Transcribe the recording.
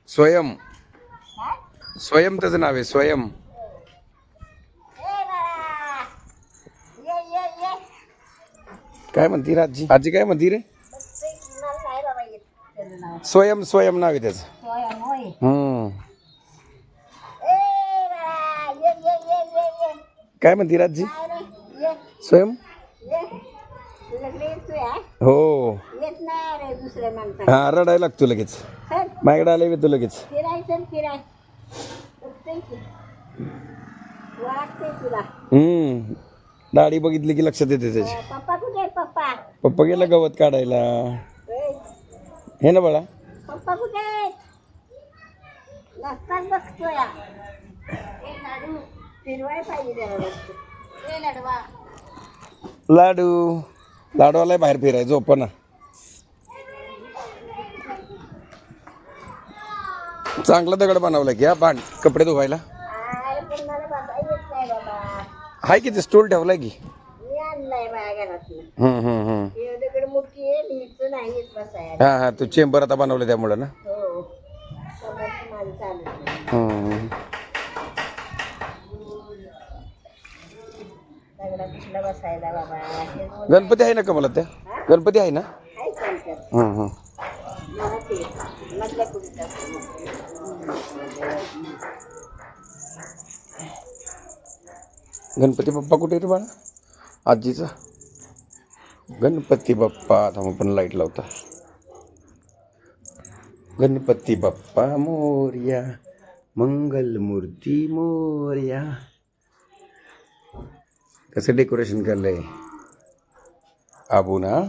स्वयं. स्वयं त्याचं नाव आहे, स्वयं. काय म्हणती रे आजी? आजी काय म्हणती रे? स्वयं, स्वयं नाव आहे त्याचं. काय म्हणती रे आजी? स्वयं. हो. हा, रडायला लागतो लगेच. माझ्याकडे आले येतो लगेच. दाढी बघितली की लक्षात येते त्याची. पप्पा कुठे आहेत? पप्पा पप्पा गेला गवत काढायला. हे ना बाळा. पप्पा कुठे आहेत? नसतात बघतोय. लाडू फिरवाय पाहिजे त्याला बघतो. लाडवा लाडू. लाडवाला बाहेर फिरायचं झोप ना. चांगला दगड बनवला की हा भांड कपडे धुवायला. मला बसा येत नाही बाबा. हाय की ते स्टूल ठेवलाय की. मी आणलाय माझ्या घरातलं. दगड मोठी आहे, नीट नाही येत बसायला. हा हा, तू चेंबर आता बनवलं त्यामुळे ना. हो, माझं चालू दगडा कुठला बसायला बाबा. गणपती आहे ना का मला त्या? गणपती आहे ना? काय चालतात मला ते मधल्या कुठे गणपती बाप्पा कुठे रे बाळा? आजीचा गणपती बाप्पा. थांब पण लाईट लावता. गणपती बाप्पा मोरया, मंगल मूर्ती मोरया. कसं डेकोरेशन केलंय आबू ना.